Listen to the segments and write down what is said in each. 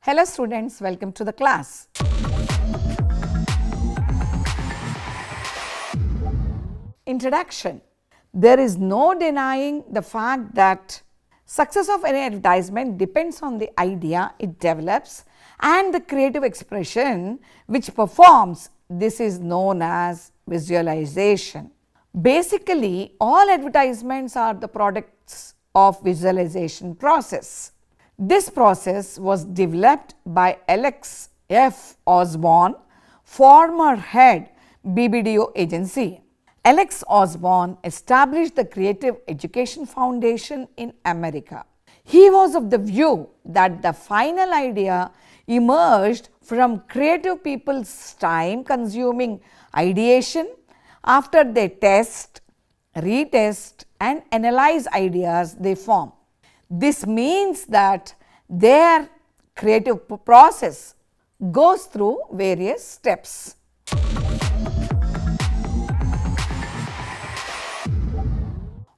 Hello students, welcome to the class. Introduction. There is no denying the fact that success of any advertisement depends on the idea it develops and the creative expression which performs. This is known as visualization. Basically, all advertisements are the products of visualization process. This process was developed by Alex F.Osborn, former head BBDO Agency. Alex Osborn established the Creative Education Foundation in America. He was of the view that the final idea emerged from creative people's time consuming ideation after they test, retest and analyze ideas they form. This means that their creative process goes through various steps.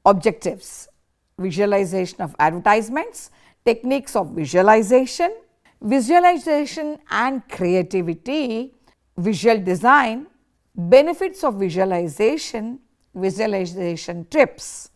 Objectives: visualization of advertisements, techniques of visualization, visualization and creativity, visual design, benefits of visualization, visualization tips.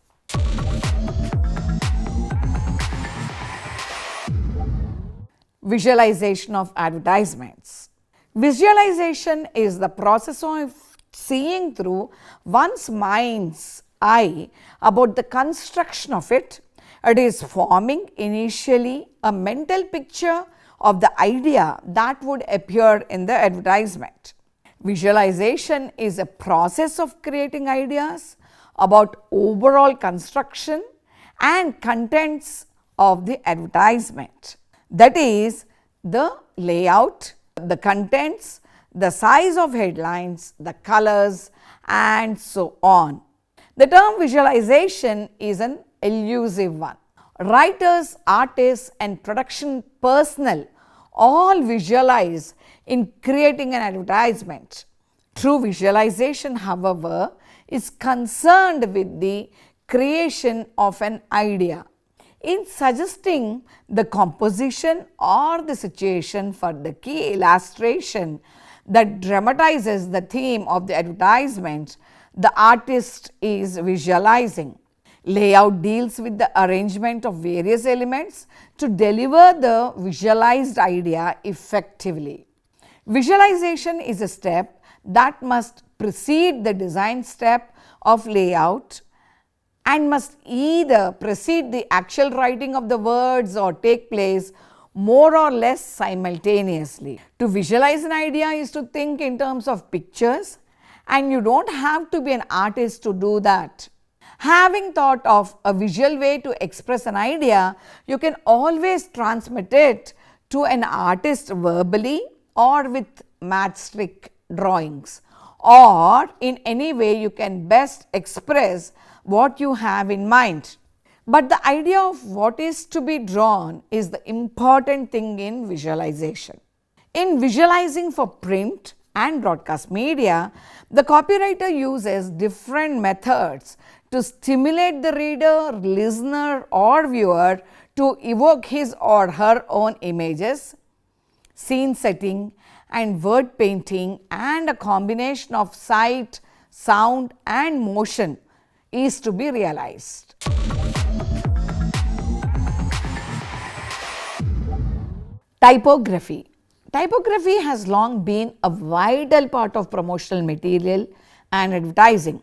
Visualization of advertisements. Visualization is the process of seeing through one's mind's eye about the construction of it. It is forming initially a mental picture of the idea that would appear in the advertisement. Visualization is a process of creating ideas about overall construction and contents of the advertisement. That is, the layout, the contents, the size of headlines, the colors and so on. The term visualization is an elusive one. Writers, artists and production personnel all visualize in creating an advertisement. True visualization, however, is concerned with the creation of an idea in suggesting the composition or the situation for the key illustration that dramatizes the theme of the advertisement. The artist is visualizing. Layout deals with the arrangement of various elements to deliver the visualized idea effectively. Visualization is a step that must precede the design step of layout and must either precede the actual writing of the words or take place more or less simultaneously. To visualize an idea is to think in terms of pictures, and you don't have to be an artist to do that. Having thought of a visual way to express an idea, you can always transmit it to an artist verbally or with matchstick drawings, or in any way you can best express what you have in mind. But the idea of what is to be drawn is the important thing in visualization. In visualizing for print and broadcast media, the copywriter uses different methods to stimulate the reader, listener or viewer to evoke his or her own images, scene setting and word painting, and a combination of sight, sound and motion is to be realized. Typography. Typography has long been a vital part of promotional material and advertising.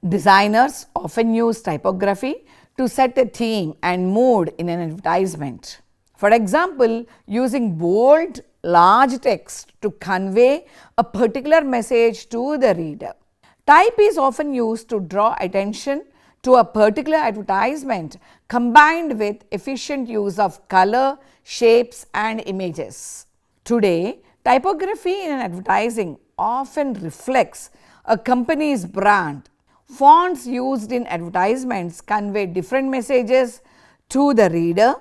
Designers often use typography to set a theme and mood in an advertisement. For example, using bold, large text to convey a particular message to the reader. Type is often used to draw attention to a particular advertisement combined with efficient use of color, shapes and images. Today, typography in advertising often reflects a company's brand. Fonts used in advertisements convey different messages to the reader.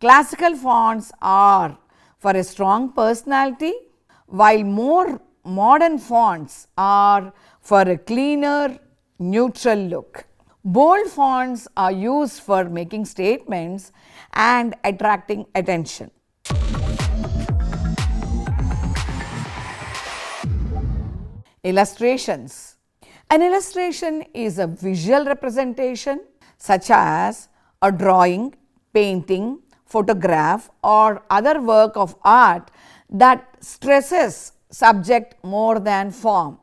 Classical fonts are for a strong personality, while more modern fonts are for a cleaner, neutral look. Bold fonts are used for making statements and attracting attention. Illustrations. An illustration is a visual representation such as a drawing, painting, photograph or other work of art that stresses subject more than form.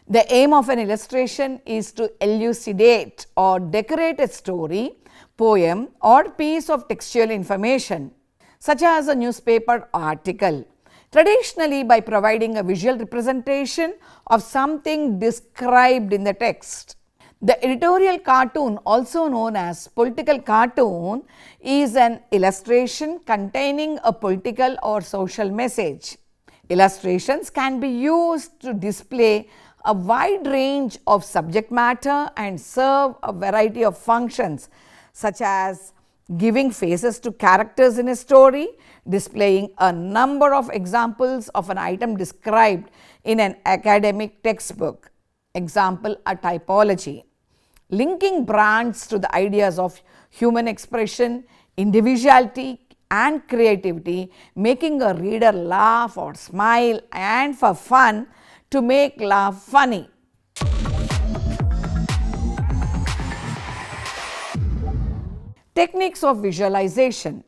The aim of an illustration is to elucidate or decorate a story, poem or piece of textual information such as a newspaper article, traditionally by providing a visual representation of something described in the text. The editorial cartoon, also known as political cartoon, is an illustration containing a political or social message. Illustrations can be used to display a wide range of subject matter and serve a variety of functions such as giving faces to characters in a story, displaying a number of examples of an item described in an academic textbook, example a typology, linking brands to the ideas of human expression, individuality and creativity, making a reader laugh or smile, and for fun to make laugh funny. Techniques of visualization.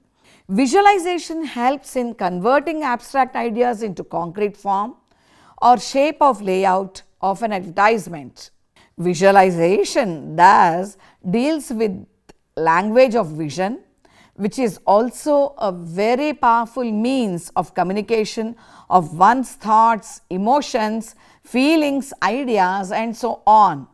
Visualization helps in converting abstract ideas into concrete form or shape of layout of an advertisement. Visualization thus deals with language of vision, which is also a very powerful means of communication of one's thoughts, emotions, feelings, ideas, and so on.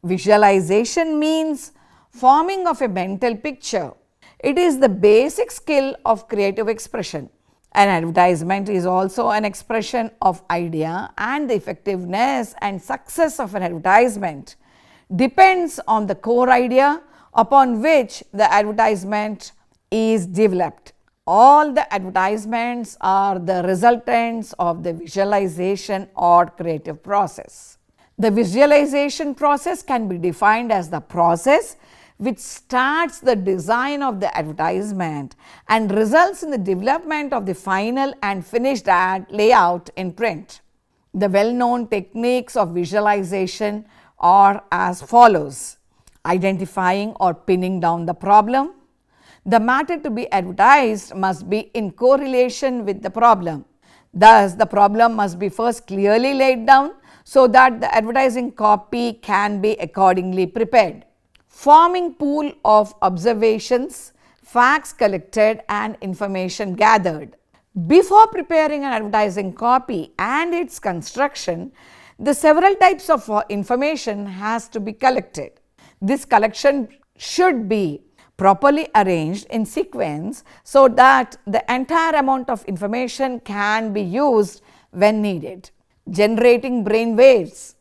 Visualization means forming of a mental picture. It is the basic skill of creative expression. An advertisement is also an expression of idea, and the effectiveness and success of an advertisement depends on the core idea upon which the advertisement is developed. All the advertisements are the resultants of the visualization or creative process. The visualization process can be defined as the process which starts the design of the advertisement and results in the development of the final and finished ad layout in print. The well-known techniques of visualization are as follows: identifying or pinning down the problem. The matter to be advertised must be in correlation with the problem. Thus, the problem must be first clearly laid down so that the advertising copy can be accordingly prepared. Forming pool of observations, facts collected and information gathered. Before preparing an advertising copy and its construction, the several types of information has to be collected. This collection should be properly arranged in sequence so that the entire amount of information can be used when needed. Generating brain waves.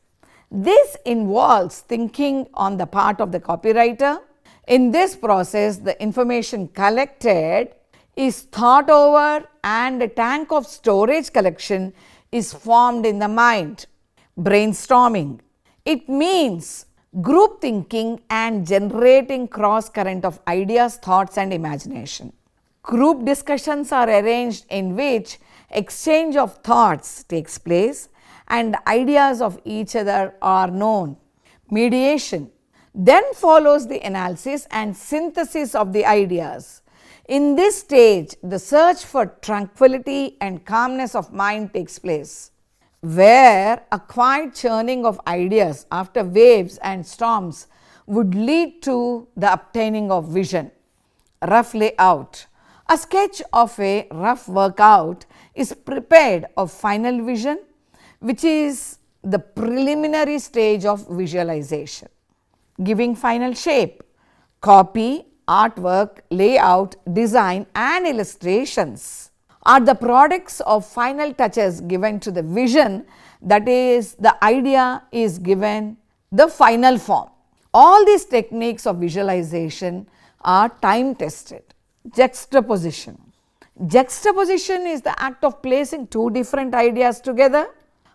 This involves thinking on the part of the copywriter. In this process, the information collected is thought over and a tank of storage collection is formed in the mind. Brainstorming. It means group thinking and generating cross current of ideas, thoughts and imagination. Group discussions are arranged in which exchange of thoughts takes place and ideas of each other are known. Mediation. Then follows the analysis and synthesis of the ideas. In this stage, the search for tranquility and calmness of mind takes place, where a quiet churning of ideas after waves and storms would lead to the obtaining of vision. Rough layout. A sketch of a rough workout is prepared of final vision, which is the preliminary stage of visualization. Giving final shape. Copy, artwork, layout, design and illustrations are the products of final touches given to the vision, that is, the idea is given the final form. All these techniques of visualization are time tested. Juxtaposition. Juxtaposition is the act of placing two different ideas together.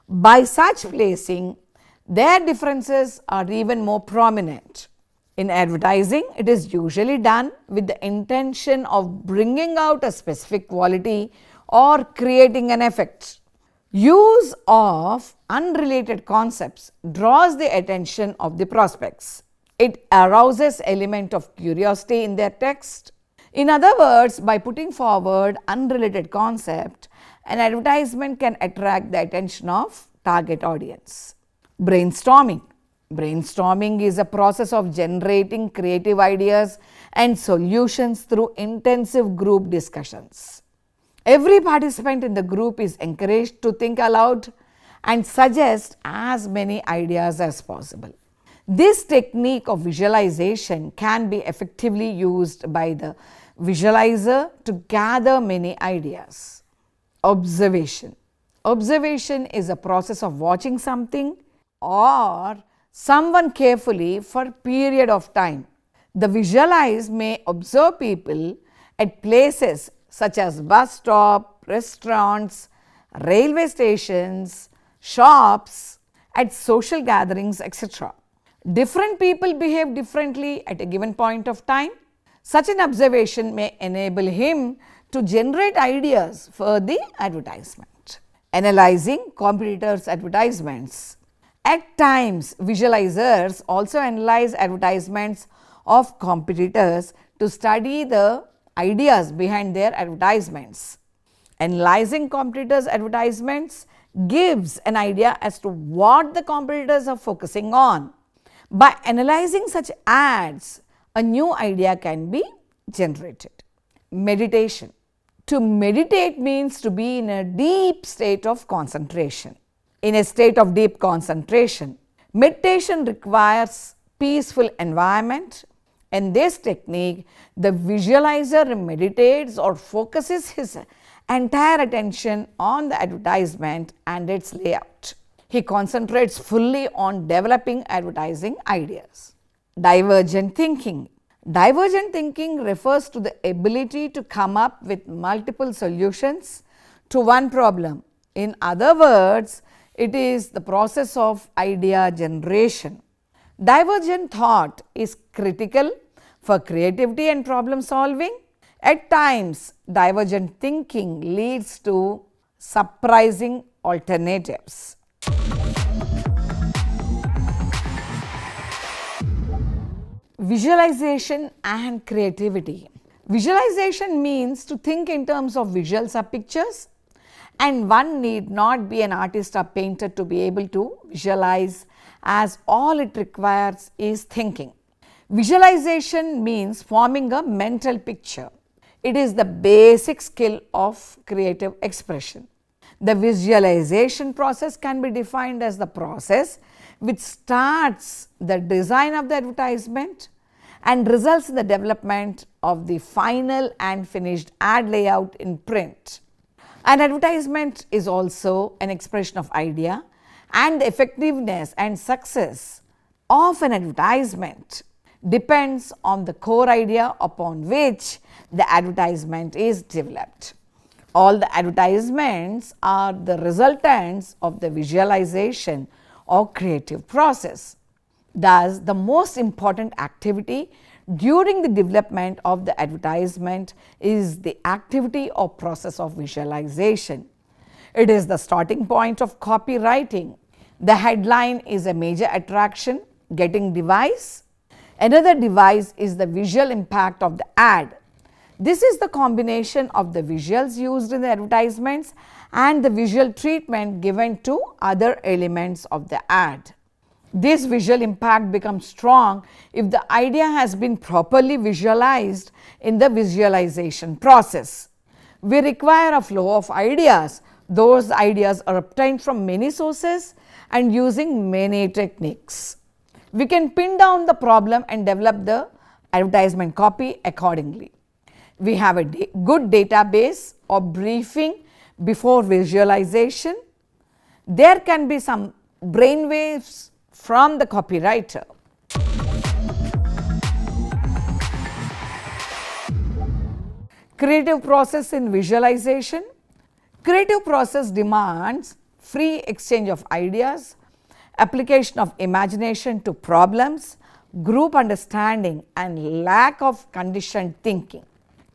By such placing, their differences are even more prominent. In advertising, it is usually done with the intention of bringing out a specific quality or creating an effect. Use of unrelated concepts draws the attention of the prospects. It arouses element of curiosity in their text. In other words, by putting forward unrelated concept, an advertisement can attract the attention of target audience. Brainstorming. Brainstorming is a process of generating creative ideas and solutions through intensive group discussions. Every participant in the group is encouraged to think aloud and suggest as many ideas as possible. This technique of visualization can be effectively used by the visualizer to gather many ideas. Observation. Observation is a process of watching something or someone carefully for a period of time. The visualizer may observe people at places such as bus stop, restaurants, railway stations, shops, at social gatherings, etc. Different people behave differently at a given point of time. Such an observation may enable him to generate ideas for the advertisement. Analyzing competitors' advertisements. At times, visualizers also analyze advertisements of competitors to study the ideas behind their advertisements. Analyzing competitors' advertisements gives an idea as to what the competitors are focusing on. By analyzing such ads, a new idea can be generated. Meditation. To meditate means to be in a deep state of concentration. In a state of deep concentration, meditation requires peaceful environment. In this technique, the visualizer meditates or focuses his entire attention on the advertisement and its layout. He concentrates fully on developing advertising ideas. Divergent thinking. Divergent thinking refers to the ability to come up with multiple solutions to one problem. In other words, it is the process of idea generation. Divergent thought is critical for creativity and problem solving. At times, divergent thinking leads to surprising alternatives. Visualization and creativity. Visualization means to think in terms of visuals or pictures, and one need not be an artist or painter to be able to visualize, as all it requires is thinking. Visualization means forming a mental picture. It is the basic skill of creative expression. The visualization process can be defined as the process which starts the design of the advertisement and results in the development of the final and finished ad layout in print. An advertisement is also an expression of idea, and the effectiveness and success of an advertisement depends on the core idea upon which the advertisement is developed. All the advertisements are the resultants of the visualization or creative process. Thus, the most important activity during the development of the advertisement is the activity or process of visualization. It is the starting point of copywriting. The headline is a major attraction getting device. Another device is the visual impact of the ad. This is the combination of the visuals used in the advertisements and the visual treatment given to other elements of the ad. This visual impact becomes strong if the idea has been properly visualized in the visualization process. We require a flow of ideas. Those ideas are obtained from many sources and using many techniques. We can pin down the problem and develop the advertisement copy accordingly. We have a good database or briefing before visualization. There can be some brainwaves from the copywriter. Creative process in visualization. Creative process demands free exchange of ideas, application of imagination to problems, group understanding, and lack of conditioned thinking.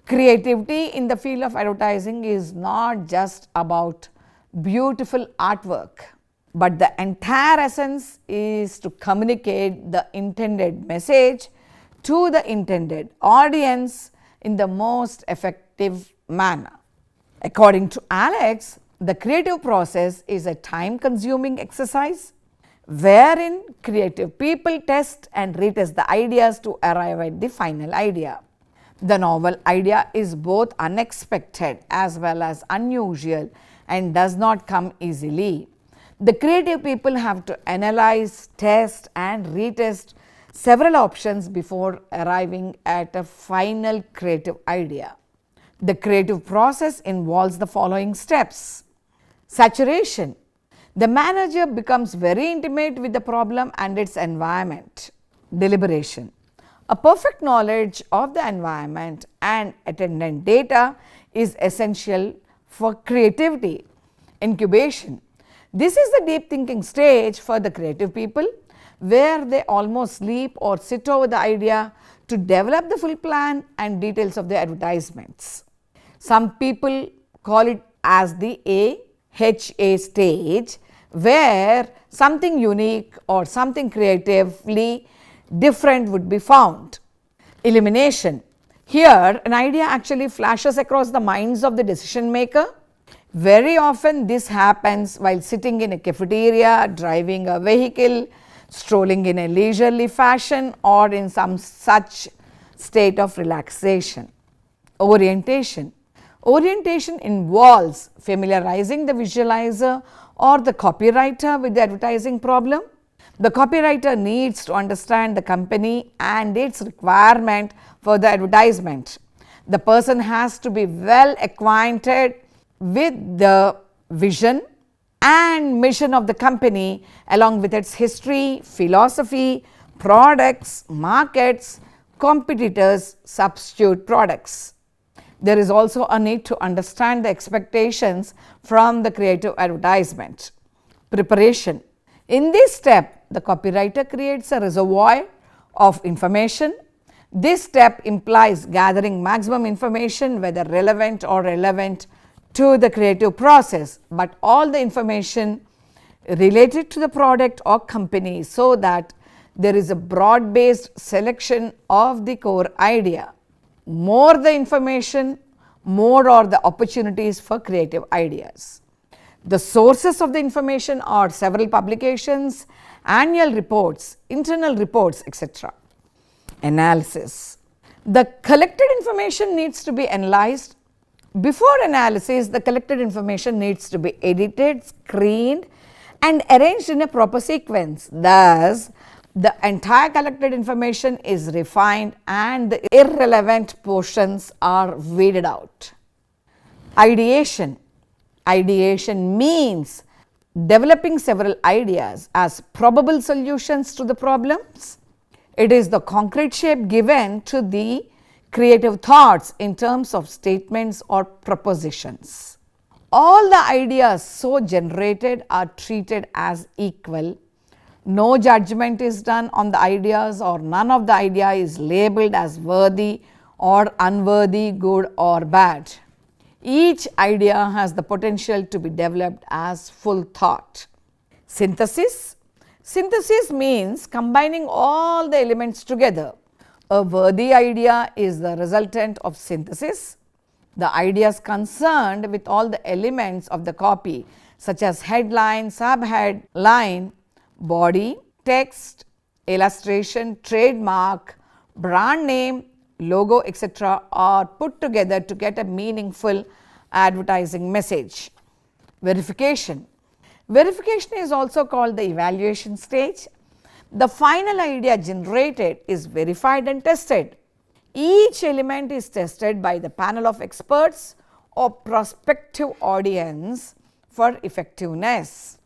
Creativity in the field of advertising is not just about beautiful artwork. But the entire essence is to communicate the intended message to the intended audience in the most effective manner. According to Alex, the creative process is a time-consuming exercise wherein creative people test and retest the ideas to arrive at the final idea. The novel idea is both unexpected as well as unusual and does not come easily. The creative people have to analyze, test and retest several options before arriving at a final creative idea. The creative process involves the following steps. Saturation. The manager becomes very intimate with the problem and its environment. Deliberation. A perfect knowledge of the environment and attendant data is essential for creativity. Incubation. This is the deep thinking stage for the creative people where they almost sleep or sit over the idea to develop the full plan and details of the advertisements. Some people call it as the AHA stage, where something unique or something creatively different would be found. Elimination. Here, an idea actually flashes across the minds of the decision maker. Very often this happens while sitting in a cafeteria, driving a vehicle, strolling in a leisurely fashion or in some such state of relaxation. Orientation. Orientation involves familiarizing the visualizer or the copywriter with the advertising problem. The copywriter needs to understand the company and its requirement for the advertisement. The person has to be well acquainted with the vision and mission of the company along with its history, philosophy, products, markets, competitors, substitute products. There is also a need to understand the expectations from the creative advertisement. Preparation. In this step, the copywriter creates a reservoir of information. This step implies gathering maximum information, whether relevant or relevant to the creative process, but all the information related to the product or company so that there is a broad-based selection of the core idea. More the information, more are the opportunities for creative ideas. The sources of the information are several publications, annual reports, internal reports, etc. Analysis. The collected information needs to be analyzed. Before analysis, the collected information needs to be edited, screened and arranged in a proper sequence. Thus, the entire collected information is refined and the irrelevant portions are weeded out. Ideation. Ideation means developing several ideas as probable solutions to the problems. It is the concrete shape given to the creative thoughts in terms of statements or propositions. All the ideas so generated are treated as equal. No judgment is done on the ideas or none of the idea is labeled as worthy or unworthy, good or bad. Each idea has the potential to be developed as full thought. Synthesis. Synthesis means combining all the elements together. A worthy idea is the resultant of synthesis. The ideas concerned with all the elements of the copy such as headline, subhead, line, body, text, illustration, trademark, brand name, logo, etc. are put together to get a meaningful advertising message. Verification. Verification is also called the evaluation stage. The final idea generated is verified and tested. Each element is tested by the panel of experts or prospective audience for effectiveness.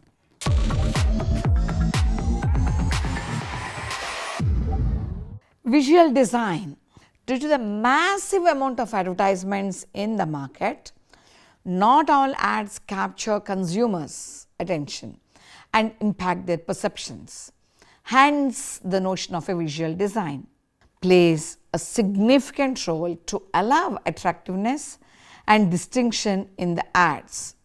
Visual design. Due to the massive amount of advertisements in the market, not all ads capture consumers' attention and impact their perceptions. Hence, the notion of a visual design plays a significant role to allow attractiveness and distinction in the ads.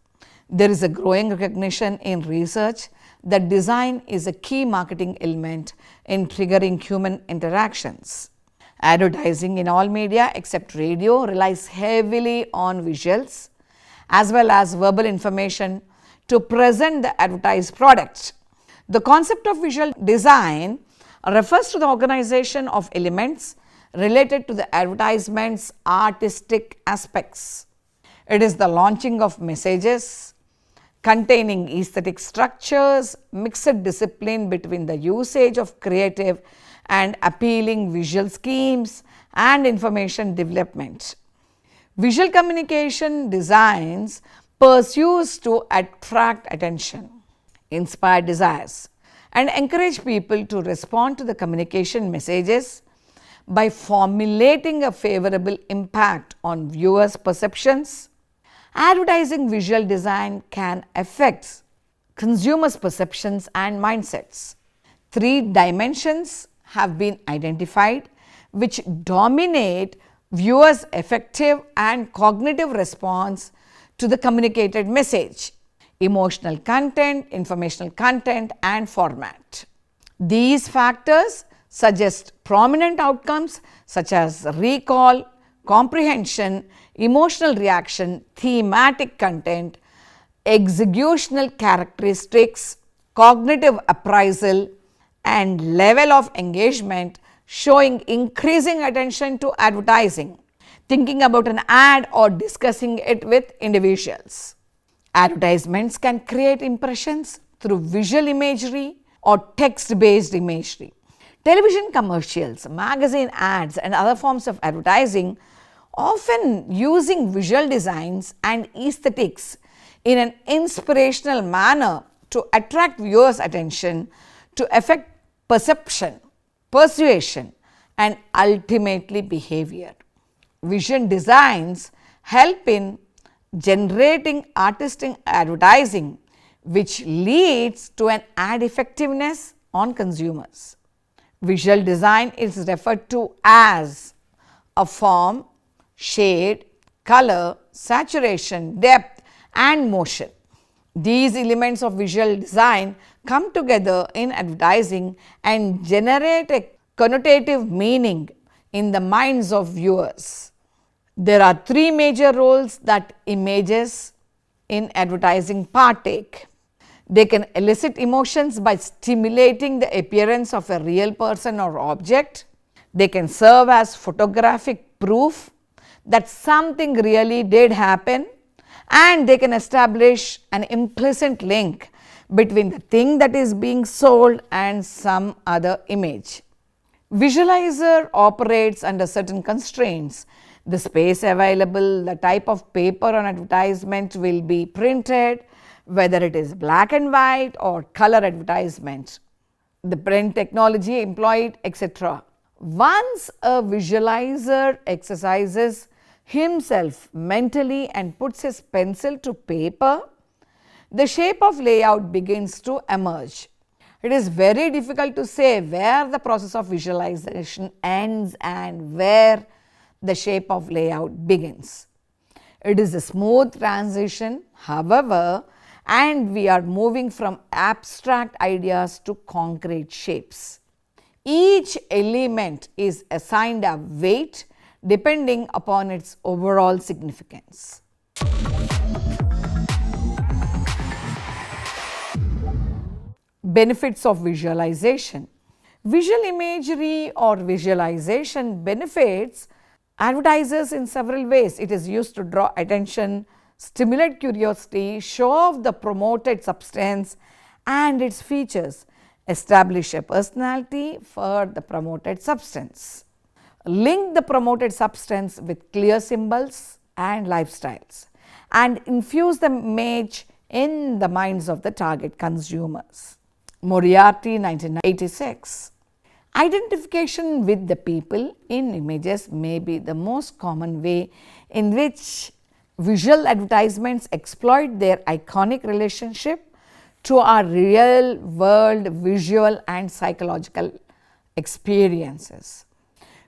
There is a growing recognition in research that design is a key marketing element in triggering human interactions. Advertising in all media except radio relies heavily on visuals as well as verbal information to present the advertised product. The concept of visual design refers to the organization of elements related to the advertisement's artistic aspects. It is the launching of messages containing aesthetic structures, mixed discipline between the usage of creative and appealing visual schemes and information development. Visual communication designs pursues to attract attention, inspire desires, and encourage people to respond to the communication messages by formulating a favorable impact on viewers' perceptions. Advertising visual design can affect consumers' perceptions and mindsets. 3 dimensions have been identified which dominate viewers' affective and cognitive response to the communicated message: emotional content, informational content, and format. These factors suggest prominent outcomes such as recall, comprehension, emotional reaction, thematic content, executional characteristics, cognitive appraisal, and level of engagement, showing increasing attention to advertising, thinking about an ad or discussing it with individuals. Advertisements can create impressions through visual imagery or text-based imagery. Television commercials, magazine ads, and other forms of advertising often using visual designs and aesthetics in an inspirational manner to attract viewers' attention, to affect perception, persuasion, and ultimately behavior. Visual designs help in generating artistic advertising, which leads to an ad effectiveness on consumers. Visual design is referred to as a form, shade, color, saturation, depth, and motion. These elements of visual design come together in advertising and generate a connotative meaning in the minds of viewers. There are 3 major roles that images in advertising partake. They can elicit emotions by stimulating the appearance of a real person or object. They can serve as photographic proof that something really did happen, and they can establish an implicit link between the thing that is being sold and some other image. Visualizer operates under certain constraints. The space available, the type of paper on advertisement will be printed, whether it is black and white or color advertisement, the print technology employed, etc. Once a visualizer exercises himself mentally and puts his pencil to paper, the shape of layout begins to emerge. It is very difficult to say where the process of visualization ends and where the shape of layout begins. It is a smooth transition, however, and we are moving from abstract ideas to concrete shapes. Each element is assigned a weight depending upon its overall significance. Benefits of visualization. Visual imagery or visualization benefits advertisers in several ways. It is used to draw attention, stimulate curiosity, show off the promoted substance and its features, establish a personality for the promoted substance, link the promoted substance with clear symbols and lifestyles, and infuse the image in the minds of the target consumers. Moriarty, 1986. Identification with the people in images may be the most common way in which visual advertisements exploit their iconic relationship to our real world visual and psychological experiences.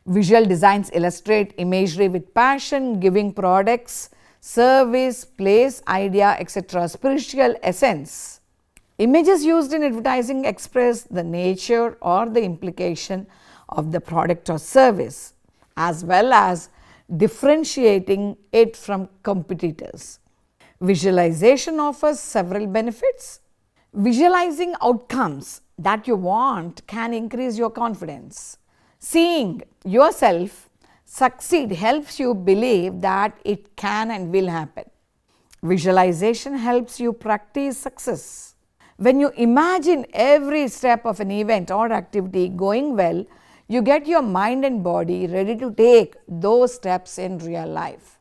Visual designs illustrate imagery with passion, giving products service, place, idea, etc., spiritual essence. Images used in advertising express the nature or the implication of the product or service, as well as differentiating it from competitors. Visualization offers several benefits. Visualizing outcomes that you want can increase your confidence. Seeing yourself succeed helps you believe that it can and will happen. Visualization helps you practice success. When you imagine every step of an event or activity going well, you get your mind and body ready to take those steps in real life.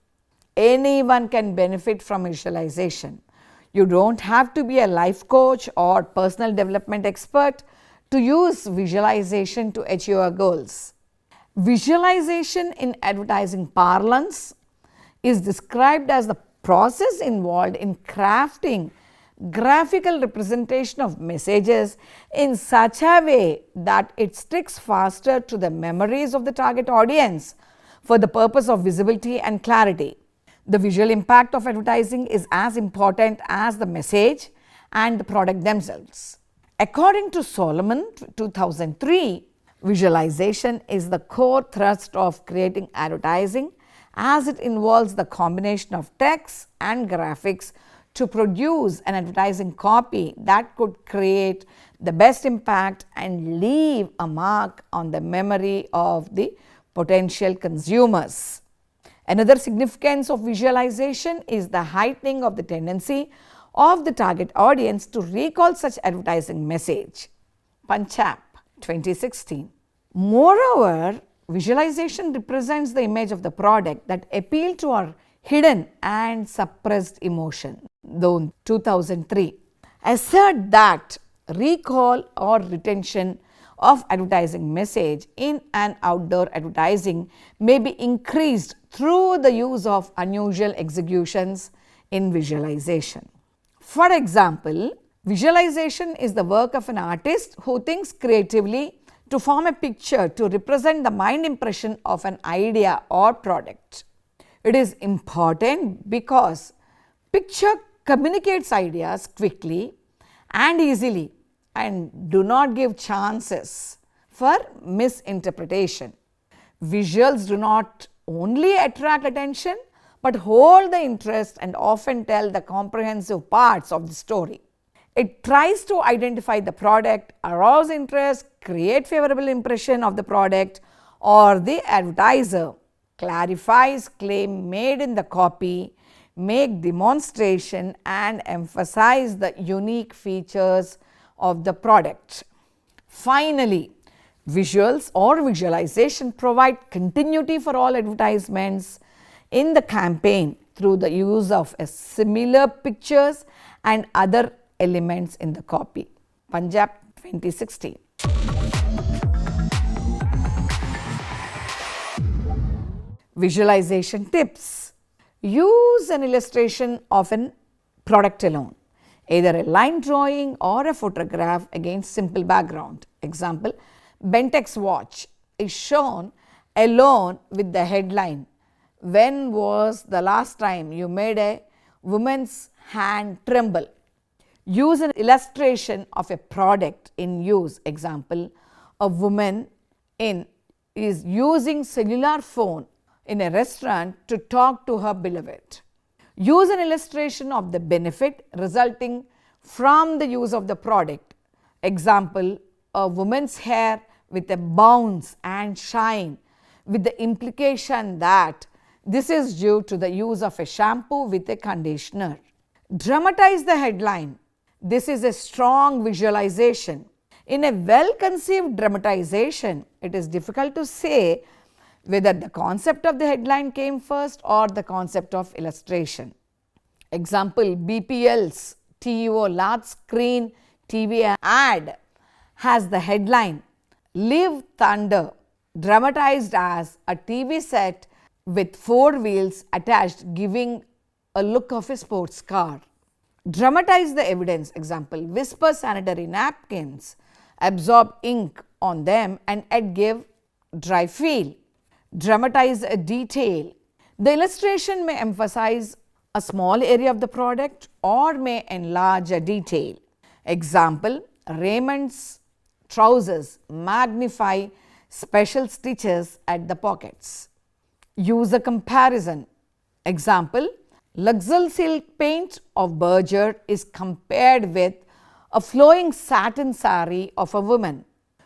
Anyone can benefit from visualization. You don't have to be a life coach or personal development expert to use visualization to achieve your goals. Visualization in advertising parlance is described as the process involved in crafting graphical representation of messages in such a way that it sticks faster to the memories of the target audience for the purpose of visibility and clarity. The visual impact of advertising is as important as the message and the product themselves. According to Solomon 2003, visualization is the core thrust of creating advertising, as it involves the combination of text and graphics to produce an advertising copy that could create the best impact and leave a mark on the memory of the potential consumers. Another significance of visualization is the heightening of the tendency of the target audience to recall such advertising message. Punjab 2016. Moreover, visualization represents the image of the product that appeal to our hidden and suppressed emotion. Though 2003 assert that recall or retention of advertising message in an outdoor advertising may be increased through the use of unusual executions in visualization. For example, visualization is the work of an artist who thinks creatively to form a picture to represent the mind impression of an idea or product. It is important because picture communicates ideas quickly and easily and do not give chances for misinterpretation. Visuals do not only attract attention but hold the interest and often tell the comprehensive parts of the story. It tries to identify the product, arouse interest, create favorable impression of the product or the advertiser, clarifies claim made in the copy, make demonstration and emphasize the unique features of the product. Finally, visuals or visualization provide continuity for all advertisements in the campaign through the use of similar pictures and other elements in the copy. Punjab 2016. Visualization tips. Use an illustration of a product alone, either a line drawing or a photograph against simple background. Example, Bentex watch is shown alone with the headline, "When was the last time you made a woman's hand tremble?" Use an illustration of a product in use. Example, a woman is using cellular phone in a restaurant to talk to her beloved. Use an illustration of the benefit resulting from the use of the product. Example, a woman's hair with a bounce and shine, with the implication that this is due to the use of a shampoo with a conditioner. Dramatize the headline. This is a strong visualization. In a well-conceived dramatization, it is difficult to say whether the concept of the headline came first or the concept of illustration. Example, BPL's TEO large screen TV ad has the headline, "Live Thunder," dramatized as a TV set with 4 wheels attached, giving a look of a sports car. Dramatize the evidence. Example, Whisper sanitary napkins absorb ink on them and yet give dry feel. Dramatize a detail. The illustration may emphasize a small area of the product or may enlarge a detail. Example, Raymond's trousers magnify special stitches at the pockets. Use a comparison. Example, Luxel silk paint of Berger is compared with a flowing satin saree of a woman.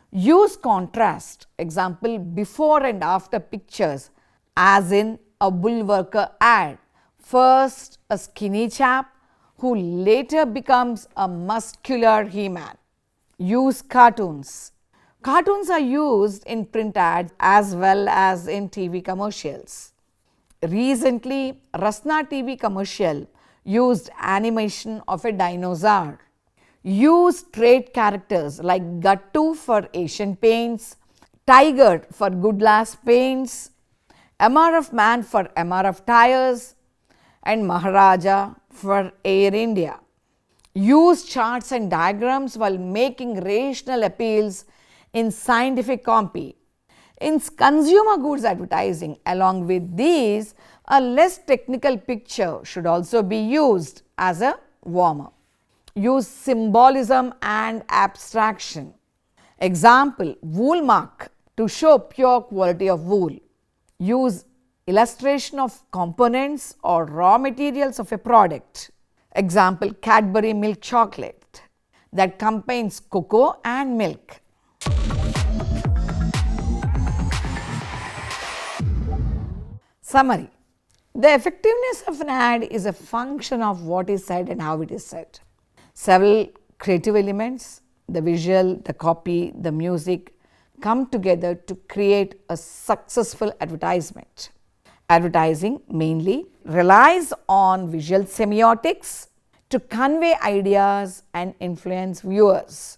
Use contrast. Example, before and after pictures, as in a Woolworker ad. First, a skinny chap who later becomes a muscular He-Man. Use cartoons. Cartoons are used in print ads as well as in TV commercials. Recently, Rasna TV commercial used animation of a dinosaur. Use trait characters like Gattu for Asian Paints, Tiger for Goodlass Paints, MRF Man for MRF Tires, and Maharaja for Air India. Use charts and diagrams while making rational appeals in scientific copy. In consumer goods advertising, along with these, a less technical picture should also be used as a warmer. Use symbolism and abstraction. Example, wool mark to show pure quality of wool. Use illustration of components or raw materials of a product. Example, Cadbury milk chocolate that contains cocoa and milk. Summary. The effectiveness of an ad is a function of what is said and how it is said. Several creative elements, the visual, the copy, the music, come together to create a successful advertisement. Advertising mainly relies on visual semiotics to convey ideas and influence viewers.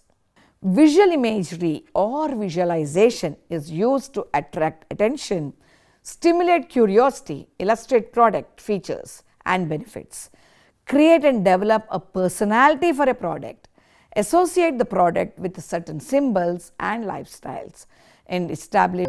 Visual imagery or visualization is used to attract attention, stimulate curiosity, illustrate product features and benefits, create and develop a personality for a product, associate the product with certain symbols and lifestyles, and establish